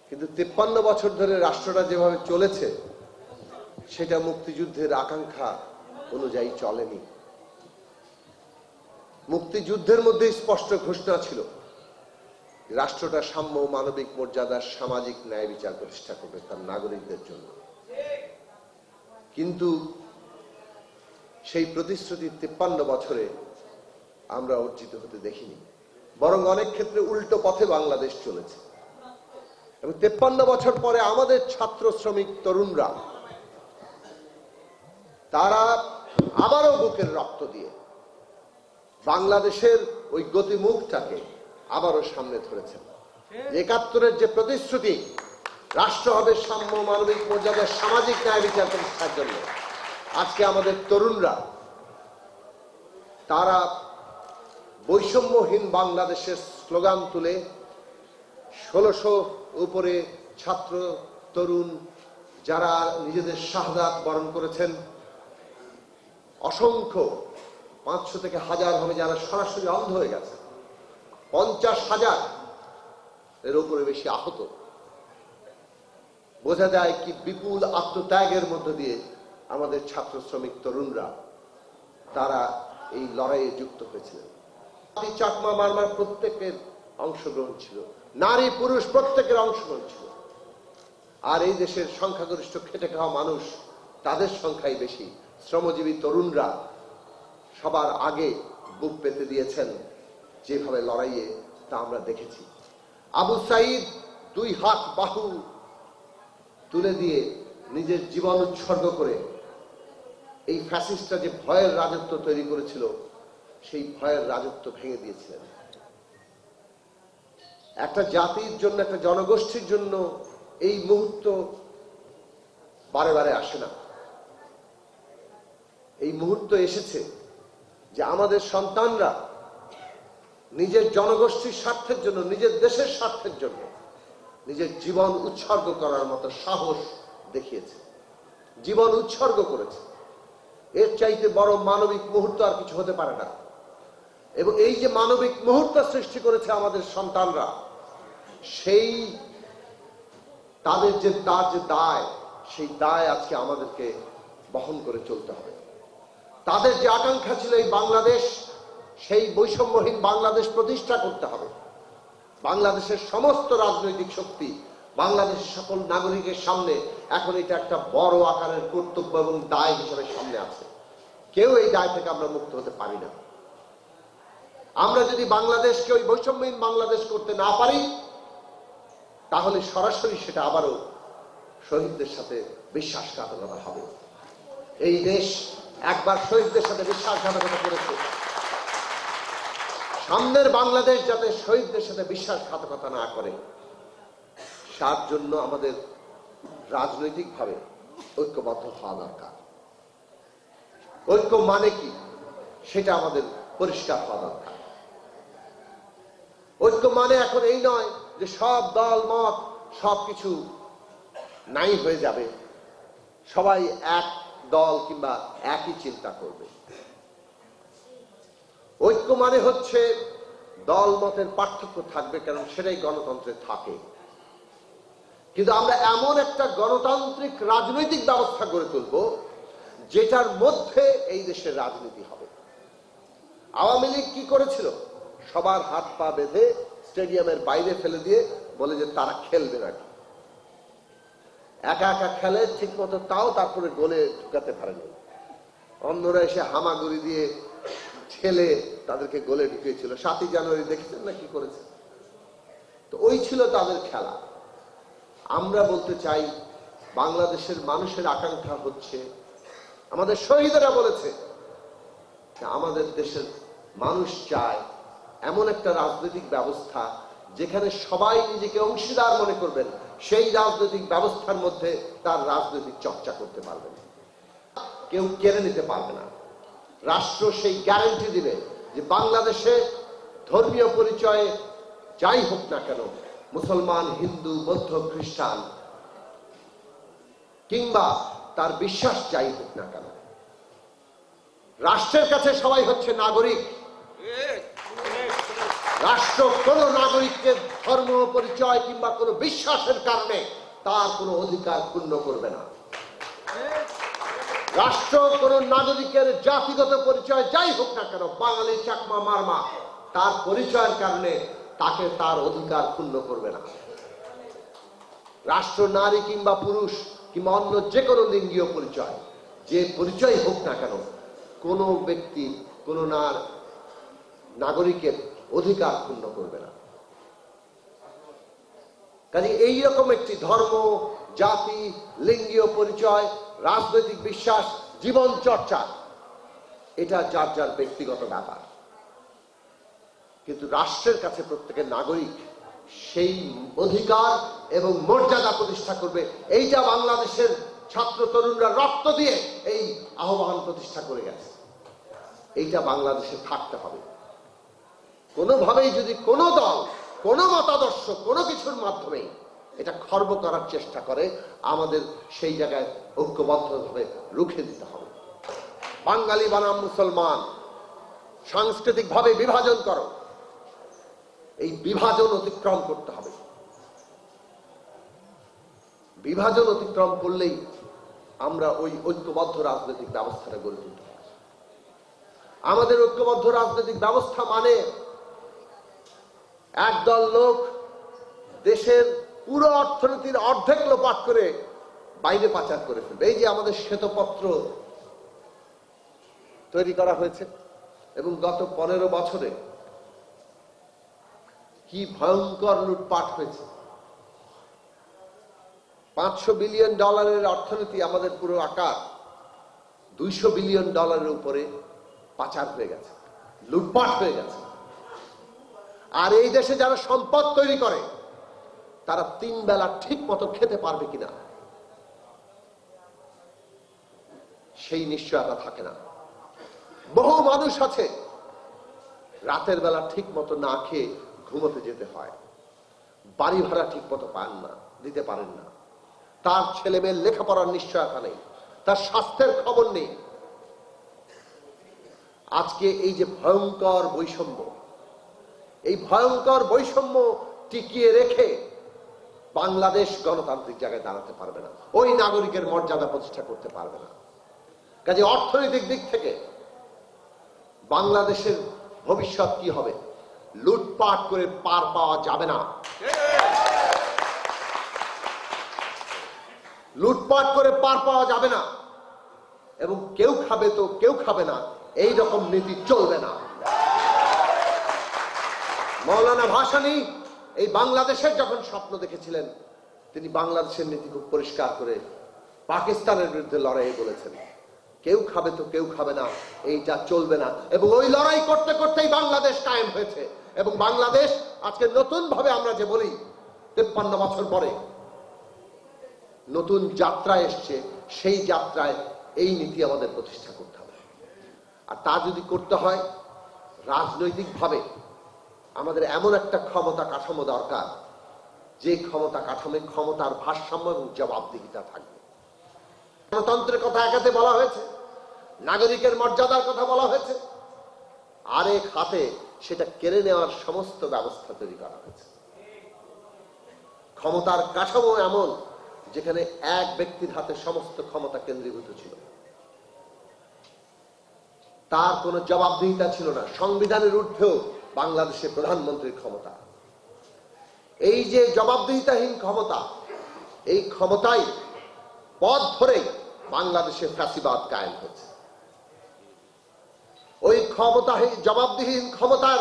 কিন্তু 53 বছর ধরে রাষ্ট্রটা যেভাবে চলেছে সেটা মুক্তিযুদ্ধের আকাঙ্ক্ষা অনুযায়ী চলেনি। মুক্তিযুদ্ধের মধ্যে স্পষ্ট ঘোষণা ছিল রাষ্ট্রটা সাম্য, মানবিক মর্যাদার, সামাজিক ন্যায় বিচার প্রতিষ্ঠা করবে তার নাগরিকদের জন্য। কিন্তু সেই প্রতিশ্রুতি 53 বছরে আমরা অর্জিত হতে দেখিনি, বরং অনেক ক্ষেত্রে উল্টো পথে বাংলাদেশ চলেছে। এবং 53 বছর পরে আমাদের ছাত্র, শ্রমিক, তরুণরা তারা আবারও বুকের রক্ত দিয়ে বাংলাদেশের ওই গতিমুখটাকে আবারও সামনে ধরেছেন। ৭১-এর যে প্রতিশ্রুতি রাষ্ট্র হবে সাম্য, মানবিক মর্যাদার, সামাজিক ন্যায় বিচার প্রতিষ্ঠার জন্য, আজকে আমাদের তরুণরা তারা বৈষম্যহীন বাংলাদেশের স্লোগান তুলে ১৬০০ উপরে ছাত্র, তরুণ যারা নিজেদের শাহাদাত বরণ করেছেন, অসংখ্য ৫০০ থেকে ১০০০ হবে যারা সরাসরি অন্ধ হয়ে গেছে, ৫০,০০০ এর উপরে বেশি আহত। বোঝা যায় কি বিপুল আত্মত্যাগের মধ্য দিয়ে আমাদের ছাত্র, শ্রমিক, তরুণরা তারা এই লড়াইয়ে যুক্ত হয়েছিলেন। চাকমা, মারমার প্রত্যেকের অংশগ্রহণ ছিল, নারী পুরুষ প্রত্যেকের অংশগ্রহণ ছিল। আর এই দেশের সংখ্যাগরিষ্ঠ খেটে খাওয়া মানুষ, তাদের সংখ্যাই বেশি। শ্রমজীবী তরুণরা সবার আগে বুক পেতে দিয়েছেন যেভাবে লড়াইয়ে, তা আমরা দেখেছি। আবু সাঈদ ২ হাত বাহু তুলে দিয়ে নিজের জীবন উৎসর্গ করে এই ফ্যাসিস্টরা যে ভয়ের রাজত্ব তৈরি করেছিল, সেই ভয়ের রাজত্ব ভেঙে দিয়েছিলেন। একটা জাতির জন্য, একটা জনগোষ্ঠীর জন্য এই মুহূর্ত বারে বারে আসে না। এই মুহূর্ত এসেছে যে আমাদের সন্তানরা নিজের জনগোষ্ঠীর স্বার্থের জন্য, নিজের দেশের স্বার্থের জন্য নিজের জীবন উৎসর্গ করার মতো সাহস দেখিয়েছে, জীবন উৎসর্গ করেছে। এর চাইতে বড় মানবিক মুহূর্ত আর কিছু হতে পারে না। এবং এই যে মানবিক মুহূর্ত সৃষ্টি করেছে আমাদের সন্তানরা, সেই তার যে দায়, সেই দায় আজকে আমাদেরকে বহন করে চলতে হবে। তাদের যে আকাঙ্ক্ষা ছিল এই বাংলাদেশ, সেই বৈষম্যহীন বাংলাদেশ প্রতিষ্ঠা করতে হবে। বাংলাদেশের সমস্ত রাজনৈতিক শক্তি, বাংলাদেশের সকল নাগরিকের সামনে এখন এটা একটা বড় আকারের কর্তব্য এবং দায় হিসেবে সামনে আছে। কেউ এই দায় থেকে আমরা মুক্ত হতে পারি না। আমরা যদি বাংলাদেশকে ওই বৈষম্যহীন বাংলাদেশ করতে না পারি, তাহলে সরাসরি সেটা আবারও শহীদদের সাথে বিশ্বাসঘাতকতা হবে। এই দেশ একবার শহীদদের সাথে বিশ্বাসঘাতকতা করেছে। সামনের বাংলাদেশ যাতে শহীদদের সাথে বিশ্বাসঘাতকতা না করে, তার জন্য আমাদের রাজনৈতিকভাবে ঐক্যবদ্ধ হওয়া দরকার। ঐক্য মানে কি সেটা আমাদের পরিষ্কার হওয়া দরকার। ঐক্য মানে এখন এই নয় যে সব দল মত সবকিছু নাই হয়ে যাবে, সবাই এক দল কিংবা একই চিন্তা করবে। ঐক্য মানে হচ্ছে দল মতের পার্থক্য থাকবে, কারণ সেটাই গণতন্ত্রে থাকে। কিন্তু আমরা এমন একটা গণতান্ত্রিক রাজনৈতিক ব্যবস্থা গড়ে তুলব যেটার মধ্যে এই দেশের রাজনীতি হবে। আওয়ামী লীগ কি করেছিল? সবার হাত পা বেঁধে স্টেডিয়ামের বাইরে ফেলে দিয়ে বলে যে তারা খেলবে না, একা একা খেলে ঠিক মতো, তাও তারপরে গোলে ঢুকাতে পারেনি। অন্যরা এসে হামাগুড়ি দিয়ে ঠেলে তাদেরকে গোলে ঢুকিয়েছিল। ৭ই জানুয়ারি দেখেছেন না কি করেছে? তো ওই ছিল তাদের খেলা। আমরা বলতে চাই, বাংলাদেশের মানুষের আকাঙ্ক্ষা হচ্ছে, আমাদের শহীদেরা বলেছে আমাদের দেশের মানুষ চায় এমন একটা রাজনৈতিক ব্যবস্থা যেখানে সবাই নিজেকে অংশীদার মনে করবেন, সেই রাজনৈতিক ব্যবস্থার মধ্যে তার রাজনৈতিক চর্চা করতে পারবেন, কেউ কেড়ে নিতে পারবে না। রাষ্ট্র সেই গ্যারান্টি দিবে যে বাংলাদেশে ধর্মীয় পরিচয়ে যাই হোক না কেন, মুসলমান, হিন্দু, বৌদ্ধ, খ্রিস্টান কিংবা তার বিশ্বাস যাই হোক না কেন, রাষ্ট্রের কাছে সবাই হচ্ছে নাগরিক। রাষ্ট্র কোন নাগরিককে ধর্ম পরিচয় কিংবা কোনো বিশ্বাসের কারণে তার কোনো অধিকার ক্ষুণ্ণ করবে না। রাষ্ট্র কোন নাগরিকের জাতিগত পরিচয় যাই হোক না কেন, বাঙালি, চাকমা, মারমা, তার পরিচয়ের কারণে তাকে তার অধিকার ক্ষুণ্ণ করবে না। রাষ্ট্র নারী কিংবা পুরুষ কিংবা অন্য যে কোনো লিঙ্গীয় পরিচয়, যে পরিচয় হোক না কেন, কোনো ব্যক্তি কোনো নাগরিকের অধিকার ক্ষুণ্ণ করবে না। কাজে এইরকম একটি ধর্ম, জাতি, লিঙ্গীয় পরিচয়, রাজনৈতিক বিশ্বাস, জীবন চর্চা, এটা যার যার ব্যক্তিগত ব্যাপার, কিন্তু রাষ্ট্রের কাছে প্রত্যেকের নাগরিক সেই অধিকার এবং মর্যাদা প্রতিষ্ঠা করবে। এইটা বাংলাদেশের ছাত্র তরুণরা রক্ত দিয়ে এই আহ্বান প্রতিষ্ঠা করে গেছে। এইটা বাংলাদেশে থাকতে হবে। কোনোভাবেই যদি কোনো দল, কোনো মতাদর্শ, কোনো কিছুর মাধ্যমে এটা খর্ব করার চেষ্টা করে, আমাদের সেই জায়গায় ঐক্যবদ্ধভাবে রুখে দিতে হবে। বাঙালি বনাম মুসলমান, সাংস্কৃতিকভাবে বিভাজন করো, এই বিভাজন অতিক্রম করতে হবে। বিভাজন অতিক্রম করলেই আমরা ওই ঐক্যবদ্ধ রাজনৈতিক ব্যবস্থাটা গড়ে তুলতে পারি। আমাদের ঐক্যবদ্ধ রাজনৈতিক ব্যবস্থা মানে একদল লোক দেশের পুরো অর্থনীতির অর্ধেক লোপাট করে বাইরে পাচার করে ফেলবে। এই যে আমাদের শ্বেতপত্র তৈরি করা হয়েছে এবং গত 15 বছরে কি ভয়ঙ্কর লুটপাট হয়েছে। $500 বিলিয়ন অর্থনীতি আমাদের পুরো আকার, $200 বিলিয়ন উপরে পাচার হয়ে গেছে, লুটপাট হয়ে গেছে। আর এই দেশে যারা সম্পদ তৈরি করে তারা 3 বেলা ঠিক মতো খেতে পারবে কিনা সেই নিশ্চয়তা থাকে না। বহু মানুষ আছে রাতের বেলা ঠিক মতো না খেয়ে ঘুমোতে যেতে হয়, বাড়ি ভাড়া ঠিক মতো পান না, দিতে পারেন না, তার ছেলে মেয়ের লেখাপড়ার নিশ্চয়তা নেই, তার স্বাস্থ্যের খবর নেই। আজকে এই যে ভয়ঙ্কর বৈষম্য, এই ভয়ঙ্কর বৈষম্য টিকিয়ে রেখে বাংলাদেশ গণতান্ত্রিক জায়গায় দাঁড়াতে পারবে না, ওই নাগরিকের মর্যাদা প্রতিষ্ঠা করতে পারবে না। কাজে অর্থনৈতিক দিক থেকে বাংলাদেশের ভবিষ্যৎ কি হবে? লুটপাট করে পার পাওয়া যাবে না, লুটপাট করে পার পাওয়া যাবে না, এবং কেউ খাবে তো কেউ খাবে না, এই রকম নীতি চলবে না। মৌলানা ভাসানী এই বাংলাদেশের যখন স্বপ্ন দেখেছিলেন, তিনি বাংলাদেশের নীতি খুব পরিষ্কার করে পাকিস্তানের বিরুদ্ধে লড়াই বলেছেন, কেউ খাবে তো কেউ খাবে না, এইটা চলবে না। এবং ওই লড়াই করতে করতেই বাংলাদেশ কায়েম হয়েছে। এবং বাংলাদেশ আজকে নতুন ভাবে, আমরা যে বলি 53 বছর পরে নতুন যাত্রায় এসছে, সেই যাত্রায় এই নীতি আমাদের প্রতিষ্ঠা করতে হবে। আর তা যদি করতে হয়, রাজনৈতিকভাবে আমাদের এমন একটা ক্ষমতা কাঠামো দরকার, যে ক্ষমতা কাঠামো, ক্ষমতার ভারসাম্য এবং জবাবদিহিতা থাকবে। গণতন্ত্রের কথা একাতে বলা হয়েছে, নাগরিকের মর্যাদার কথা বলা হয়েছে, আরেক হাতে সেটা কেড়ে নেওয়ার সমস্ত ব্যবস্থা তৈরি করা হয়েছে। ক্ষমতার কাঠামো এমন যেখানে এক ব্যক্তির হাতে সমস্ত ক্ষমতা কেন্দ্রীভূত ছিল, তার কোনো জবাবদিহিতা ছিল না। সংবিধানের ঊর্ধ্বেও বাংলাদেশের প্রধানমন্ত্রীর ক্ষমতা। এই যে জবাবদিহিতাহীন ক্ষমতা, এই ক্ষমতাই পথ ধরেই বাংলাদেশের ফ্যাসিবাদ কায়েম হয়েছে। ওই ক্ষমতাহীন, জবাবদিহীন ক্ষমতার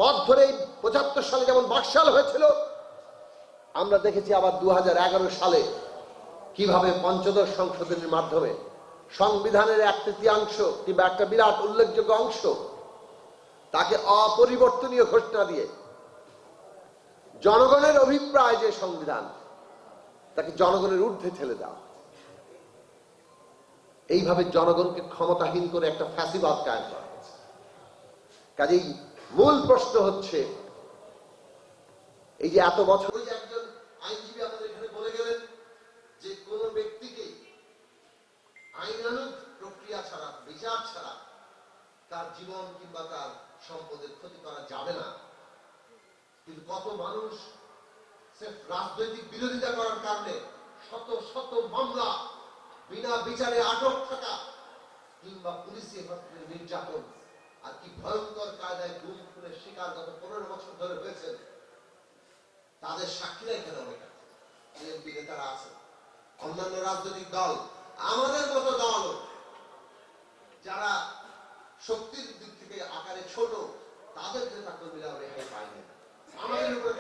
পথ ধরেই 75 সালে যেমন বাকশাল হয়েছিল, আমরা দেখেছি আবার 2011 সালে কিভাবে পঞ্চদশ সংশোধনীর মাধ্যমে সংবিধানের 1/3 কিংবা একটা বিরাট উল্লেখযোগ্য অংশ তাকে অপরিবর্তনীয় ঘোষণা দিয়ে জনগণের অভিপ্রায় যে সংবিধান, তাকে জনগণের ঊর্ধ্বে ঠেলে দেওয়া। এইভাবে জনগণকে ক্ষমতাহীন করে একটা ফ্যাসিবাদ কায়েম করা হয়েছে। কাজেই মূল প্রশ্ন হচ্ছে, এই যে এত বছর একজন আইনজীবী আমাদের এখানে বলে গেলেন যে কোন ব্যক্তিকে আইনানুগ প্রক্রিয়া ছাড়া, বিচার ছাড়া তার জীবন কিংবা তার সম্পদের ক্ষতি করা যাবে না। মানুষ রাজনৈতিক বিরোধিতা করার কারণে শত শত মামলা, বিনা বিচারে আটক থাকা, কিংবা পুলিশি হেফাজতের নির্যাতন, আর কি ভয়ঙ্কর কায়দায় গুম খুনের শিকার গত 15 বছর ধরে হয়েছে, তাদের সাক্ষীরা এখানে অনেক আছে, বিএনপি নেতারা আছে, অন্যান্য রাজনৈতিক দল, আমাদের মতো দল যারা শক্তির দিক থেকে আকারে ছোট, তাদের নেতা কর্মীরা রেহাই পায়নি। আমাদের উপরে